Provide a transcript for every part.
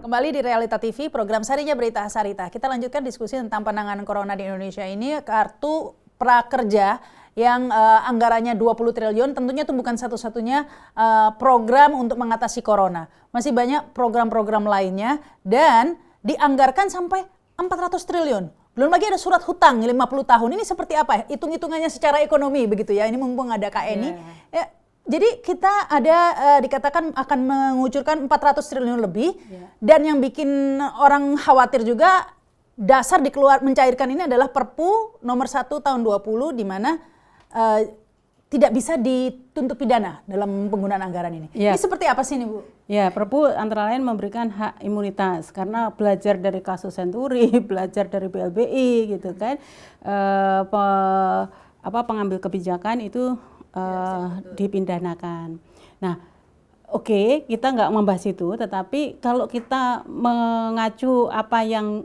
Kembali di Realita TV, program Sarinya Berita Sarita. Kita lanjutkan diskusi tentang penanganan corona di Indonesia ini. Kartu prakerja yang anggarannya 20 triliun, tentunya itu bukan satu-satunya program untuk mengatasi corona. Masih banyak program-program lainnya dan dianggarkan sampai 400 triliun. Belum lagi ada surat hutang 50 tahun. Ini seperti apa? Hitung-hitungannya secara ekonomi begitu ya. Ini mumpung ada Kak Eni. Ya, jadi kita ada dikatakan akan mengucurkan 400 triliun lebih. Dan yang bikin orang khawatir juga dasar mencairkan ini adalah Perpu nomor 1 tahun 20 di mana tidak bisa dituntut pidana dalam penggunaan anggaran ini. Ini seperti apa sih ini, Bu? Ya, Perpu antara lain memberikan hak imunitas karena belajar dari kasus Senturi, belajar dari BLBI gitu kan, pengambil kebijakan itu dipidanakan. Nah, oke, kita nggak membahas itu, tetapi kalau kita mengacu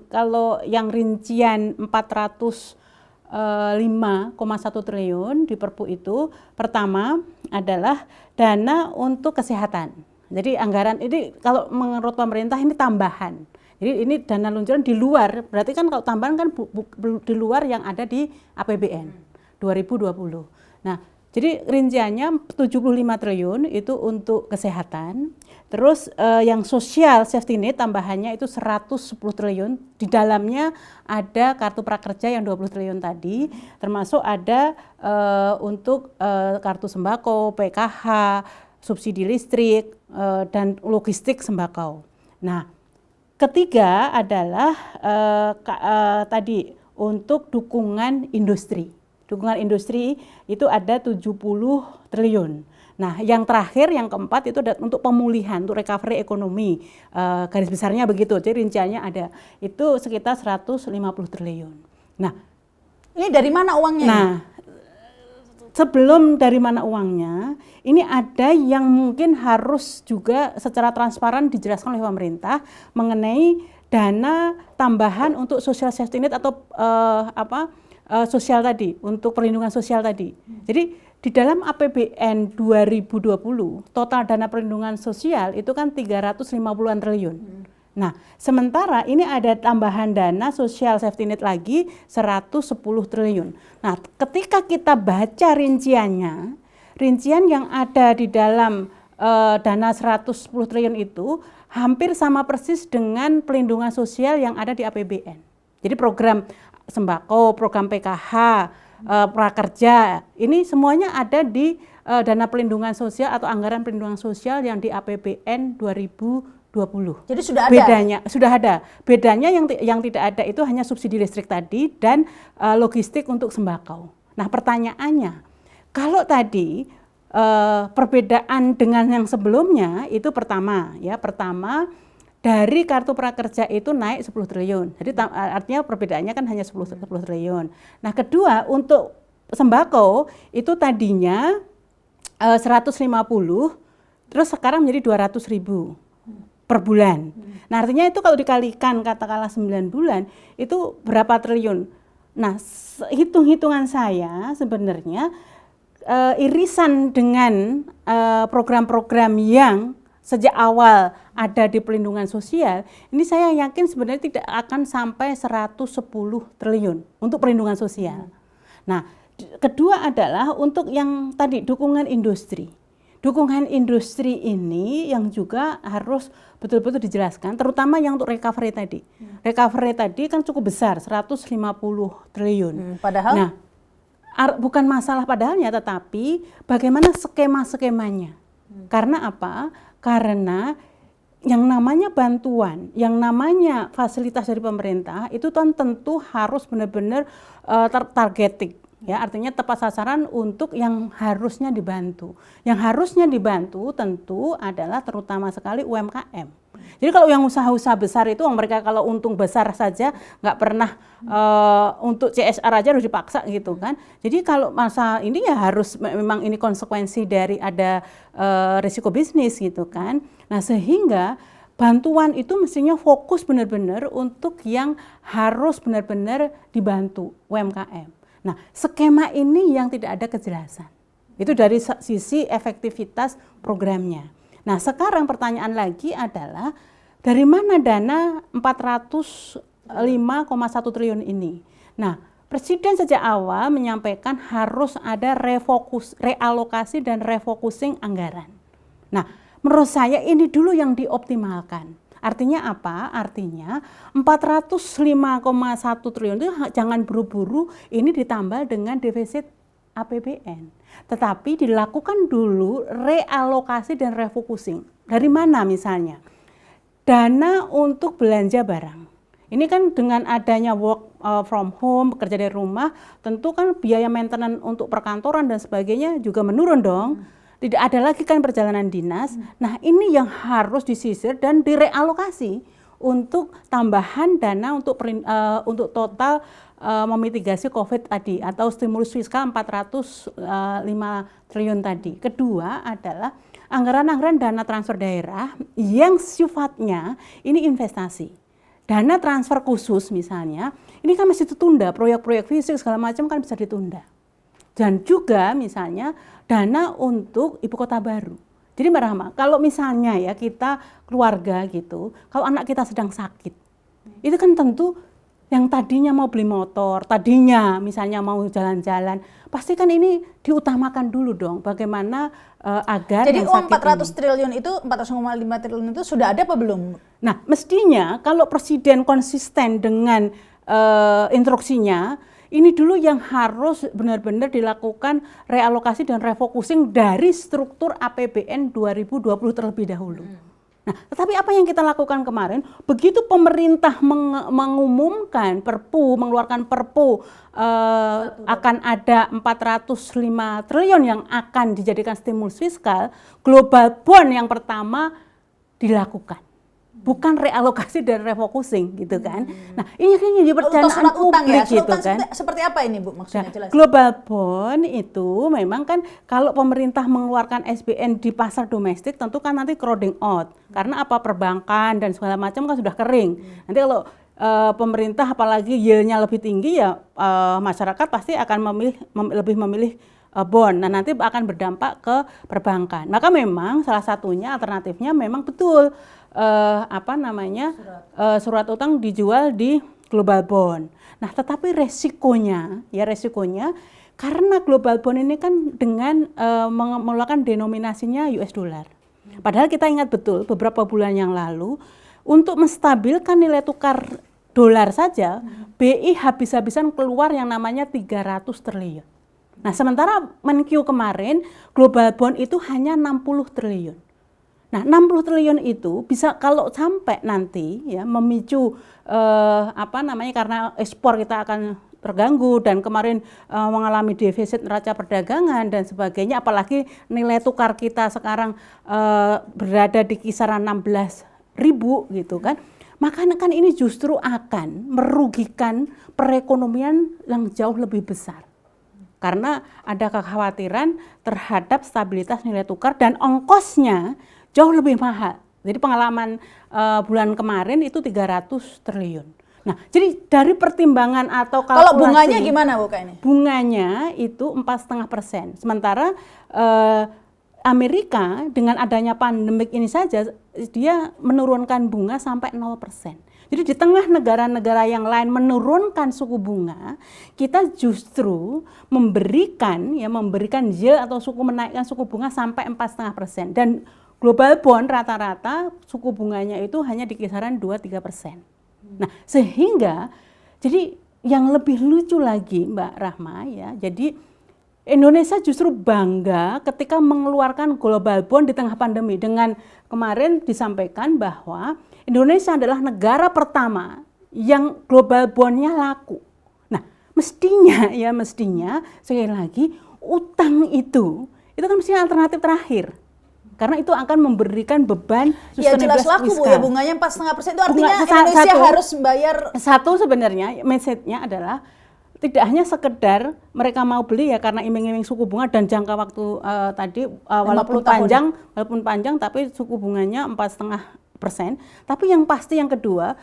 kalau yang rincian 405,1 triliun di Perpu itu, pertama adalah dana untuk kesehatan. Jadi anggaran ini kalau menurut pemerintah ini tambahan. Jadi ini dana luncuran di luar, berarti kan kalau tambahan kan di luar yang ada di APBN 2020. Nah, jadi rinciannya 75 triliun itu untuk kesehatan. Terus yang sosial safety net tambahannya itu 110 triliun. Di dalamnya ada kartu prakerja yang 20 triliun tadi, termasuk ada untuk kartu sembako, PKH, subsidi listrik, dan logistik sembako. Nah, ketiga adalah tadi untuk dukungan industri. Dukungan industri itu ada 70 triliun. Nah, yang terakhir, yang keempat itu untuk pemulihan, untuk recovery ekonomi. Garis besarnya begitu, jadi rinciannya ada. Itu sekitar 150 triliun. Nah, ini dari mana uangnya? Nah, sebelum dari mana uangnya, ini ada yang mungkin harus juga secara transparan dijelaskan oleh pemerintah mengenai dana tambahan untuk social safety net atau sosial tadi, untuk perlindungan sosial tadi. Jadi di dalam APBN 2020 total dana perlindungan sosial itu kan 350-an triliun. Nah, sementara ini ada tambahan dana social safety net lagi 110 triliun. Nah, ketika kita baca rincian yang ada di dalam dana 110 triliun itu hampir sama persis dengan pelindungan sosial yang ada di APBN. Jadi program sembako, program PKH, prakerja, ini semuanya ada di dana pelindungan sosial atau anggaran pelindungan sosial yang di APBN 2020. Jadi sudah ada? Sudah ada. Bedanya yang tidak ada itu hanya subsidi listrik tadi dan logistik untuk sembako. Nah, pertanyaannya, kalau tadi perbedaan dengan yang sebelumnya itu pertama dari kartu prakerja itu naik 10 triliun. Jadi artinya perbedaannya kan hanya 10 triliun. Nah, kedua untuk sembako itu tadinya 150 terus sekarang menjadi 200.000 per bulan. Nah, artinya itu kalau dikalikan katakanlah 9 bulan itu berapa triliun. Nah, hitung-hitungan saya sebenarnya irisan dengan program-program yang sejak awal ada di pelindungan sosial, ini saya yakin sebenarnya tidak akan sampai 110 triliun untuk perlindungan sosial. Nah, kedua adalah untuk yang tadi dukungan industri. Dukungan industri ini yang juga harus betul-betul dijelaskan, terutama yang untuk recovery tadi. Recovery tadi kan cukup besar, 150 triliun. Padahal? Nah, bukan masalah padahalnya, tetapi bagaimana skema-skemanya. Karena apa? Karena yang namanya bantuan, yang namanya fasilitas dari pemerintah itu kan tentu harus benar-benar targeting, ya, artinya tepat sasaran untuk yang harusnya dibantu. Yang harusnya dibantu tentu adalah terutama sekali UMKM. Jadi kalau yang usaha-usaha besar itu mereka kalau untung besar saja nggak pernah untuk CSR aja harus dipaksa gitu kan. Jadi kalau masa ini ya harus memang ini konsekuensi dari ada risiko bisnis gitu kan. Nah, sehingga bantuan itu mestinya fokus benar-benar untuk yang harus benar-benar dibantu UMKM. Nah, skema ini yang tidak ada kejelasan. Itu dari sisi efektivitas programnya. Nah, sekarang pertanyaan lagi adalah dari mana dana 405,1 triliun ini? Nah, Presiden sejak awal menyampaikan harus ada realokasi dan refocusing anggaran. Nah, menurut saya ini dulu yang dioptimalkan. Artinya apa? Artinya 405,1 triliun itu jangan buru-buru ini ditambah dengan defisit APBN. Tetapi dilakukan dulu realokasi dan refocusing. Dari mana misalnya? Dana untuk belanja barang. Ini kan dengan adanya work from home, bekerja dari rumah, tentu kan biaya maintenance untuk perkantoran dan sebagainya juga menurun dong. Tidak ada lagi kan perjalanan dinas. Nah, ini yang harus disisir dan direalokasi untuk tambahan dana untuk total memitigasi COVID tadi atau stimulus fiskal 405 triliun tadi. Kedua adalah anggaran-anggaran dana transfer daerah yang sifatnya ini investasi. Dana transfer khusus misalnya, ini kan masih ditunda, proyek-proyek fisik segala macam kan bisa ditunda. Dan juga misalnya dana untuk ibu kota baru. Jadi Mbak Rahma, kalau misalnya ya kita keluarga gitu, kalau anak kita sedang sakit, itu kan tentu yang tadinya mau beli motor, tadinya misalnya mau jalan-jalan, pasti kan ini diutamakan dulu dong bagaimana agar jadi yang uang sakit 400 triliun itu, 400,5 triliun itu sudah ada apa belum? Nah, mestinya kalau Presiden konsisten dengan instruksinya, ini dulu yang harus benar-benar dilakukan realokasi dan refocusing dari struktur APBN 2020 terlebih dahulu. Nah, tetapi apa yang kita lakukan kemarin, begitu pemerintah mengumumkan mengeluarkan perpu akan ada 405 triliun yang akan dijadikan stimulus fiskal, global bond yang pertama dilakukan. Bukan realokasi dan refocusing gitu kan. Nah, ini kan jadi perencanaan publik ya? gitu kan. Seperti apa ini Bu maksudnya jelas? Global bond itu memang kan kalau pemerintah mengeluarkan SBN di pasar domestik tentu kan nanti crowding out. Karena apa, perbankan dan segala macam kan sudah kering. Nanti kalau pemerintah apalagi yield-nya lebih tinggi ya masyarakat pasti akan lebih memilih bond. Nah, nanti akan berdampak ke perbankan. Maka memang salah satunya alternatifnya memang betul surat utang dijual di global bond. Nah, tetapi resikonya karena global bond ini kan dengan mengeluarkan denominasinya US dollar. Padahal kita ingat betul beberapa bulan yang lalu untuk menstabilkan nilai tukar dolar saja, BI habis-habisan keluar yang namanya 300 triliun. Nah, sementara Menkyu kemarin global bond itu hanya 60 triliun. Nah, 60 triliun itu bisa kalau sampai nanti ya memicu karena ekspor kita akan terganggu dan kemarin mengalami defisit neraca perdagangan dan sebagainya, apalagi nilai tukar kita sekarang berada di kisaran 16.000 gitu kan. Maka kan ini justru akan merugikan perekonomian yang jauh lebih besar. Karena ada kekhawatiran terhadap stabilitas nilai tukar dan ongkosnya jauh lebih mahal. Jadi pengalaman bulan kemarin itu 300 triliun. Nah, jadi dari pertimbangan atau kalkulasi, kalau bunganya gimana Bu Kak ini? Bunganya itu 4,5%. Sementara Amerika dengan adanya pandemik ini saja dia menurunkan bunga sampai 0%. Jadi di tengah negara-negara yang lain menurunkan suku bunga, kita justru memberikan yield atau menaikkan suku bunga sampai 4,5%. Dan global bond rata-rata suku bunganya itu hanya di kisaran 2-3%. Nah, sehingga jadi yang lebih lucu lagi Mbak Rahma ya, jadi Indonesia justru bangga ketika mengeluarkan global bond di tengah pandemi. Dengan kemarin disampaikan bahwa Indonesia adalah negara pertama yang global bondnya laku. Nah, mestinya sekali lagi utang itu kan mestinya alternatif terakhir. Karena itu akan memberikan beban sustainabilitas fiskal. Ya jelas laku Bu ya, bunganya 4,5% itu artinya Indonesia harus bayar. Satu sebenarnya message-nya adalah tidak hanya sekedar mereka mau beli ya karena iming-iming suku bunga dan jangka waktu tadi walaupun panjang tapi suku bunganya 4,5%. Tapi yang pasti yang kedua,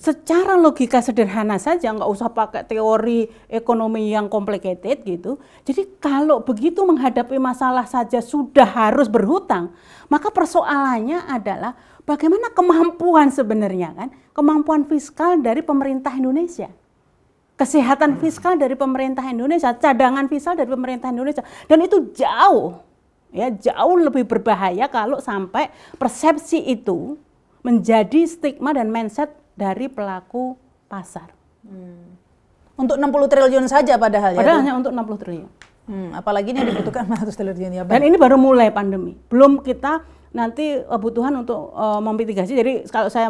secara logika sederhana saja, nggak usah pakai teori ekonomi yang complicated gitu. Jadi kalau begitu menghadapi masalah saja sudah harus berhutang, maka persoalannya adalah bagaimana kemampuan sebenarnya kan, kemampuan fiskal dari pemerintah Indonesia. Kesehatan fiskal dari pemerintah Indonesia, cadangan fiskal dari pemerintah Indonesia. Dan itu jauh lebih berbahaya kalau sampai persepsi itu menjadi stigma dan mindset dari pelaku pasar. Untuk 60 triliun saja padahal ya. Padahal hanya untuk 60 triliun. Apalagi ini yang dibutuhkan 100 triliun ya. Dan ini baru mulai pandemi. Belum kita nanti kebutuhan untuk memitigasi. Jadi kalau saya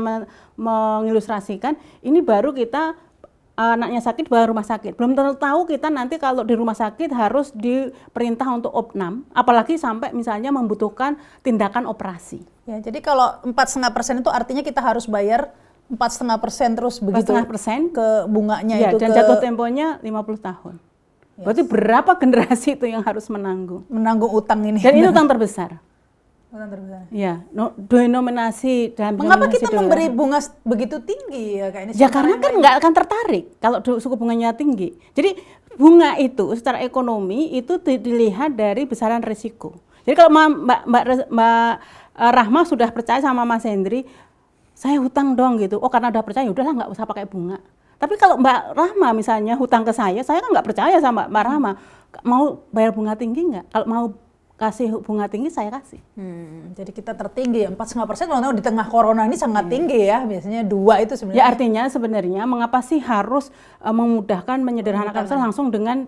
mengilustrasikan, ini baru kita anaknya sakit bawa rumah sakit. Belum tahu kita nanti kalau di rumah sakit harus diperintah untuk opnam, apalagi sampai misalnya membutuhkan tindakan operasi. Ya, jadi kalau 4,5% itu artinya kita harus bayar 4,5% terus begitu 4,5% ke bunganya ya, itu dan jatuh temponya 50 tahun. Yes. Berarti berapa generasi itu yang harus menanggung utang ini? Dan ini utang terbesar. Utang terbesar. Ya, denominasi dalam mengapa kita memberi bunga begitu tinggi ya kayaknya? Ya karena kan nggak akan tertarik kalau suku bunganya tinggi. Jadi bunga itu secara ekonomi itu dilihat dari besaran risiko. Jadi kalau Mbak Rahma sudah percaya sama Mas Hendri, saya hutang dong gitu. Oh karena udah percaya, udahlah nggak usah pakai bunga. Tapi kalau Mbak Rahma misalnya hutang ke saya kan nggak percaya sama Mbak Rahma. Mau bayar bunga tinggi nggak? Kalau mau kasih bunga tinggi saya kasih. Jadi kita tertinggi ya 4,5%. Kalau di tengah corona ini sangat tinggi ya. Biasanya 2 itu sebenarnya. Ya artinya sebenarnya mengapa sih harus memudahkan menyederhanakan langsung dengan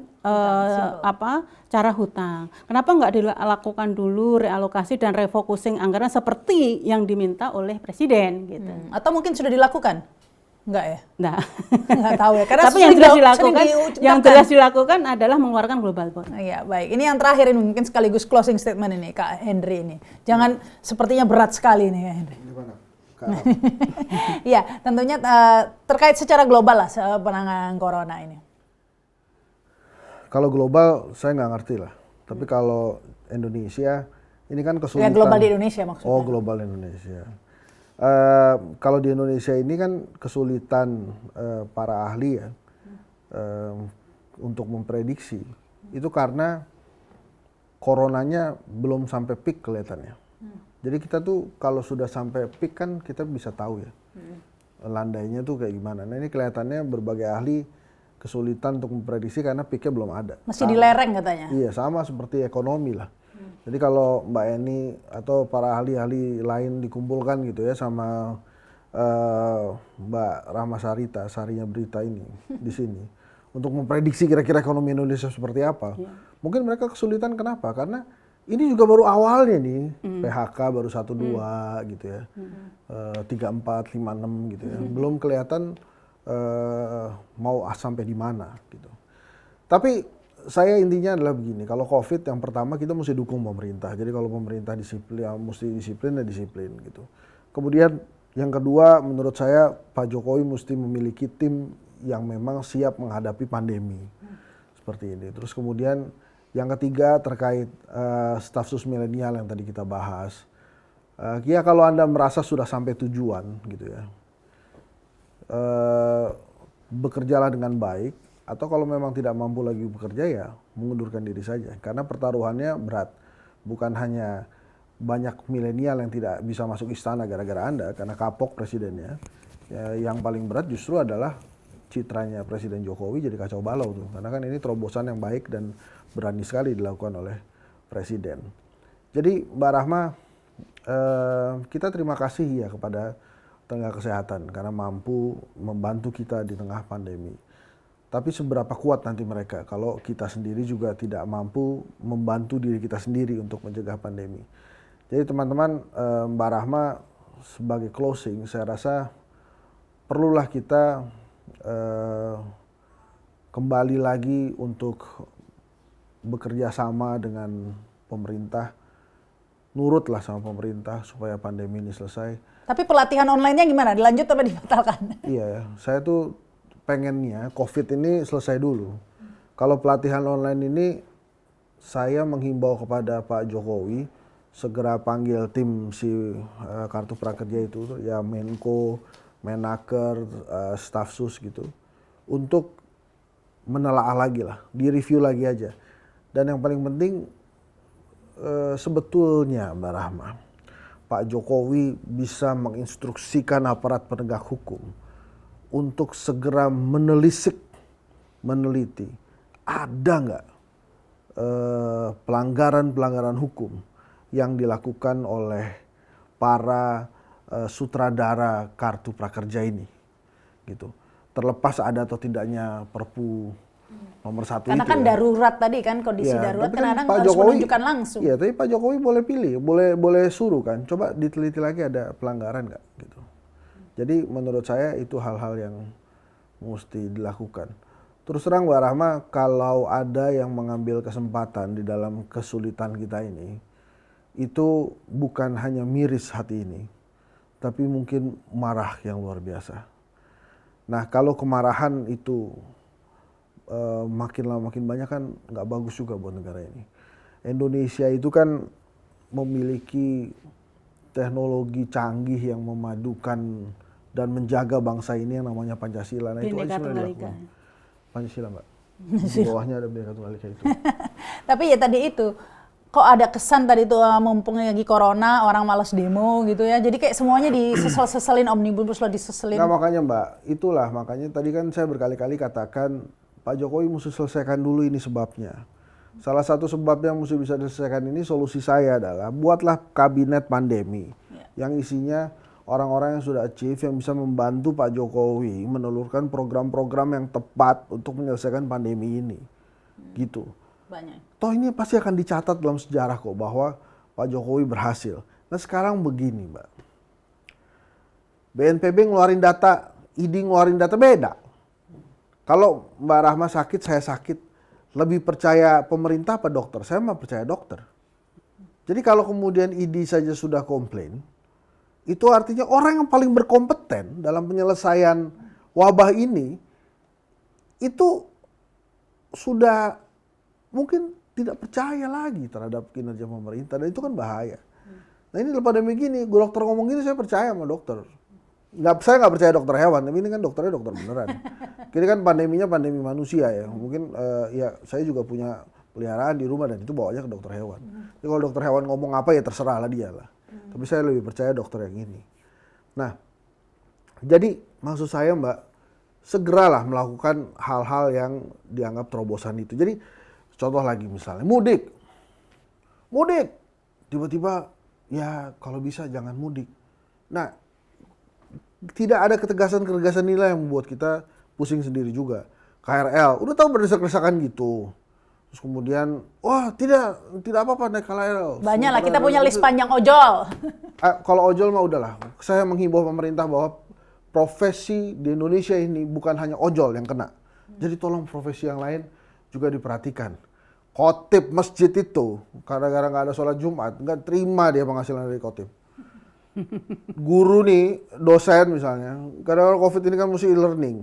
cara hutang? Kenapa nggak dilakukan dulu realokasi dan refocusing anggaran seperti yang diminta oleh presiden gitu? Atau mungkin sudah dilakukan? Enggak ya? Nggak tahu ya. Karena tapi yang jelas dilakukan adalah mengeluarkan global bond. Iya, baik. Ini yang terakhir ini mungkin sekaligus closing statement ini Kak Henry ini. Jangan sepertinya berat sekali nih Kak Henry. Gimana? Iya, tentunya terkait secara global lah penanganan corona ini. Kalau global saya nggak ngerti lah. Tapi kalau Indonesia ini kan kesulitan. Ya global di Indonesia maksudnya. Oh global Indonesia. Kalau di Indonesia ini kan kesulitan para ahli ya untuk memprediksi itu karena coronanya belum sampai peak kelihatannya. Jadi kita tuh kalau sudah sampai peak kan kita bisa tahu ya landainya tuh kayak gimana. Nah ini kelihatannya berbagai ahli kesulitan untuk memprediksi karena peaknya belum ada. Masih di lereng katanya. Iya sama seperti ekonomi lah. Jadi kalau Mbak Eni atau para ahli-ahli lain dikumpulkan gitu ya sama Mbak Rahma Sarita, Sarinya Berita ini di sini untuk memprediksi kira-kira ekonomi Indonesia seperti apa. Mungkin mereka kesulitan kenapa? Karena ini juga baru awalnya nih, PHK baru 1-2 gitu ya. 3-4, 5-6 gitu ya. Belum kelihatan mau sampai di mana gitu. Tapi saya intinya adalah begini, kalau COVID yang pertama kita mesti dukung pemerintah. Jadi kalau pemerintah disiplin, ya mesti disiplin ya disiplin gitu. Kemudian yang kedua menurut saya Pak Jokowi mesti memiliki tim yang memang siap menghadapi pandemi. Seperti ini. Terus kemudian yang ketiga terkait staf sus milenial yang tadi kita bahas. Ya kalau Anda merasa sudah sampai tujuan gitu ya. Bekerjalah dengan baik. Atau kalau memang tidak mampu lagi bekerja ya mengundurkan diri saja. Karena pertaruhannya berat. Bukan hanya banyak milenial yang tidak bisa masuk istana gara-gara Anda. Karena kapok presidennya. Ya, yang paling berat justru adalah citranya Presiden Jokowi jadi kacau balau tuh. Karena kan ini terobosan yang baik dan berani sekali dilakukan oleh Presiden. Jadi Mbak Rahma, kita terima kasih ya kepada tenaga kesehatan. Karena mampu membantu kita di tengah pandemi. Tapi seberapa kuat nanti mereka kalau kita sendiri juga tidak mampu membantu diri kita sendiri untuk mencegah pandemi. Jadi teman-teman, Mbak Rahma sebagai closing, saya rasa perlulah kita kembali lagi untuk bekerja sama dengan pemerintah, nurutlah sama pemerintah supaya pandemi ini selesai. Tapi pelatihan online-nya gimana? Dilanjut atau dibatalkan? Iya, saya tuh pengennya COVID ini selesai dulu. Kalau pelatihan online ini, saya menghimbau kepada Pak Jokowi segera panggil tim si Kartu Prakerja itu, ya Menko, Menaker, staf sus gitu, untuk menelaah lagi lah, direview lagi aja. Dan yang paling penting sebetulnya Mbak Rahma, Pak Jokowi bisa menginstruksikan aparat penegak hukum untuk segera menelisik, meneliti ada nggak pelanggaran-pelanggaran hukum yang dilakukan oleh para sutradara kartu prakerja ini, gitu. Terlepas ada atau tidaknya Perpu nomor 1 Karena itu kan ya. darurat tadi kan, kondisi Ya, darurat tapi kan kadang Pak harus Jokowi menunjukkan langsung. Iya, tapi Pak Jokowi boleh pilih, boleh suruh kan. Coba diteliti lagi ada pelanggaran nggak gitu. Jadi menurut saya itu hal-hal yang mesti dilakukan. Terus terang Mbak Rahma, kalau ada yang mengambil kesempatan di dalam kesulitan kita ini, itu bukan hanya miris hati ini, tapi mungkin marah yang luar biasa. Nah, kalau kemarahan itu makin lama makin banyak kan nggak bagus juga buat negara ini. Indonesia itu kan memiliki teknologi canggih yang memadukan dan menjaga bangsa ini yang namanya Pancasila. Nah, itu aja Bhinneka sebenarnya Tunggal Ika. dilakukan. Pancasila, Mbak. Di bawahnya ada Bhinneka Tunggal Ika itu. Tapi ya tadi itu, kok ada kesan tadi tuh mumpung lagi corona, orang malas demo gitu ya. Jadi kayak semuanya disesel-seselin, omnibus law diseselin. Nah makanya Mbak, itulah makanya tadi kan saya berkali-kali katakan Pak Jokowi mesti selesaikan dulu ini sebabnya. Salah satu sebab yang mesti bisa diselesaikan ini, solusi saya adalah buatlah kabinet pandemi yang isinya orang-orang yang sudah achieve, yang bisa membantu Pak Jokowi menelurkan program-program yang tepat untuk menyelesaikan pandemi ini. Gitu. Banyak. Toh ini pasti akan dicatat dalam sejarah kok bahwa Pak Jokowi berhasil. Nah sekarang begini Mbak, BNPB ngeluarin data, ID ngeluarin data beda. Kalau Mbak Rahma sakit, saya sakit, lebih percaya pemerintah apa dokter? Saya mah percaya dokter. Jadi kalau kemudian ID saja sudah komplain, itu artinya orang yang paling berkompeten dalam penyelesaian wabah ini, itu sudah mungkin tidak percaya lagi terhadap kinerja pemerintah, dan itu kan bahaya. Nah ini pada begini, dokter ngomong gini saya percaya sama dokter. Saya nggak percaya dokter hewan, tapi ini kan dokternya dokter beneran. Ini kan pandeminya pandemi manusia ya. Mungkin ya saya juga punya peliharaan di rumah dan itu bawanya ke dokter hewan. Jadi kalau dokter hewan ngomong apa ya terserah lah dia lah. Tapi saya lebih percaya dokter yang ini. Nah, jadi maksud saya Mbak, segeralah melakukan hal-hal yang dianggap terobosan itu. Jadi contoh lagi misalnya mudik, tiba-tiba ya kalau bisa jangan mudik. Nah, tidak ada ketegasan nilai yang membuat kita pusing sendiri juga. KRL, udah tahu berdesak-desakan gitu. Terus kemudian, wah tidak apa-apa naik KRL. Banyak lah, kita punya list panjang ojol. Kalau ojol mah udahlah. Saya menghimbau pemerintah bahwa profesi di Indonesia ini bukan hanya ojol yang kena. Jadi tolong profesi yang lain juga diperhatikan. Khotib masjid itu, gara-gara nggak ada sholat Jumat, nggak terima dia penghasilan dari khotib. Guru nih, dosen misalnya, karena COVID ini kan mesti e-learning.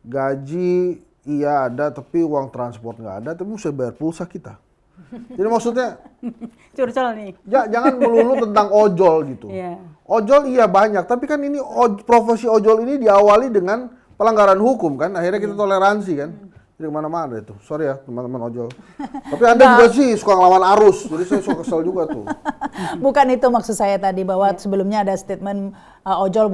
Gaji iya ada, tapi uang transport nggak ada, tapi mesti bayar pulsa kita. Jadi maksudnya, Curcol nih. jangan melulu tentang ojol gitu. Iya. Ojol iya banyak, tapi kan ini profesi ojol ini diawali dengan pelanggaran hukum kan, akhirnya kita toleransi kan. Jadi kemana-mana itu, sorry ya teman-teman ojol. Tapi Anda juga sih suka ngelawan arus, jadi saya suka kesel juga tuh. Bukan itu maksud saya tadi, bahwa sebelumnya ada statement ojol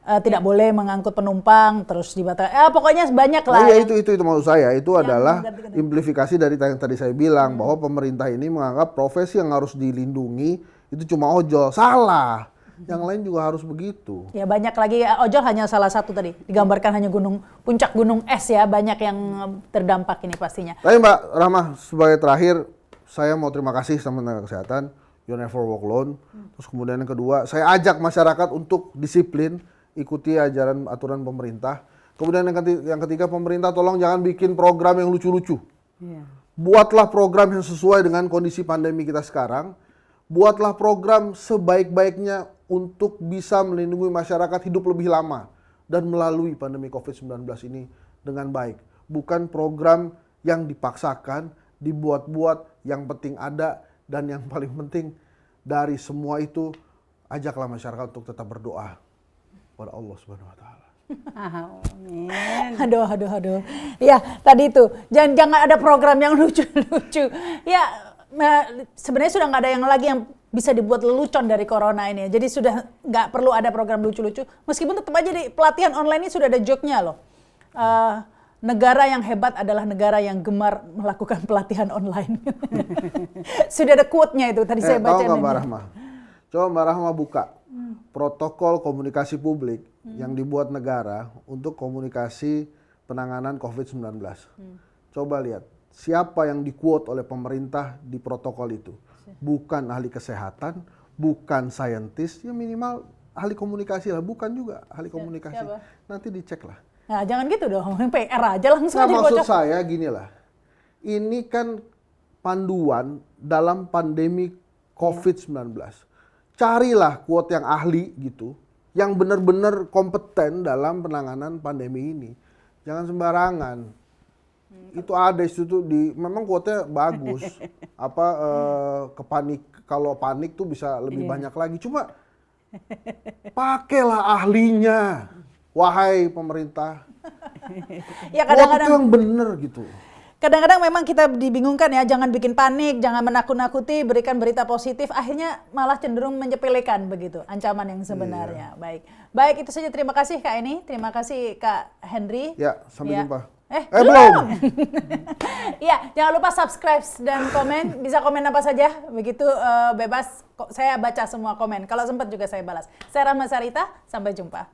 tidak boleh mengangkut penumpang, terus dibatalkan. Pokoknya banyak lah. Nah, iya itu maksud saya, itu adalah implifikasi dari yang tadi saya bilang, bahwa pemerintah ini menganggap profesi yang harus dilindungi itu cuma ojol. Salah. Yang lain juga harus begitu. Ya banyak lagi, ojol hanya salah satu tadi. Digambarkan hanya puncak gunung es ya, banyak yang terdampak ini pastinya. Tapi Mbak Rahma, sebagai terakhir, saya mau terima kasih sama tenaga kesehatan, You Never Walk Alone. Terus kemudian yang kedua, saya ajak masyarakat untuk disiplin, ikuti aturan pemerintah. Kemudian yang ketiga, pemerintah tolong jangan bikin program yang lucu-lucu. Iya. Buatlah program yang sesuai dengan kondisi pandemi kita sekarang. Buatlah program sebaik-baiknya untuk bisa melindungi masyarakat hidup lebih lama dan melalui pandemi COVID-19 ini dengan baik. Bukan program yang dipaksakan, dibuat-buat, yang penting ada, dan yang paling penting dari semua itu, ajaklah masyarakat untuk tetap berdoa. pada Allah Subhanahu wa taala. Amin. Aduh. Ya, tadi itu. Jangan ada program yang lucu-lucu. Ya, sebenarnya sudah nggak ada yang lagi yang bisa dibuat lelucon dari corona ini. Jadi sudah nggak perlu ada program lucu-lucu. Meskipun tetap aja di pelatihan online ini sudah ada joke-nya loh. Negara yang hebat adalah negara yang gemar melakukan pelatihan online. Sudah ada quote-nya itu. Tadi saya baca. Tahu nggak Mbak Rahma? Coba Mbak Rahma buka protokol komunikasi publik yang dibuat negara untuk komunikasi penanganan COVID-19. Coba lihat, siapa yang di-quote oleh pemerintah di protokol itu? Bukan ahli kesehatan, bukan saintis, ya minimal ahli komunikasi lah, bukan juga ahli komunikasi. Siapa? Nanti dicek lah. Nah, jangan gitu dong, PR aja langsung Nah, aja maksud bocor. saya gini lah, ini kan panduan dalam pandemi COVID-19. Carilah quote yang ahli gitu, yang benar-benar kompeten dalam penanganan pandemi ini. Jangan sembarangan. Itu ada itu memang quote-nya bagus. Kalau panik tuh bisa lebih banyak lagi. Cuma pakailah ahlinya, wahai pemerintah. Ya Quote kadang-kadang itu yang benar gitu. kadang-kadang memang kita dibingungkan ya, jangan bikin panik, jangan menakut-nakuti, berikan berita positif, akhirnya malah cenderung menyepelekan begitu ancaman yang sebenarnya. Baik itu saja. Terima kasih Kak Eni, terima kasih Kak Henry. Ya, sampai jumpa. Belum. Ya, jangan lupa subscribe dan komen. Bisa komen apa saja, begitu bebas. Saya baca semua komen. Kalau sempat juga saya balas. Saya Rahma Sarita, sampai jumpa.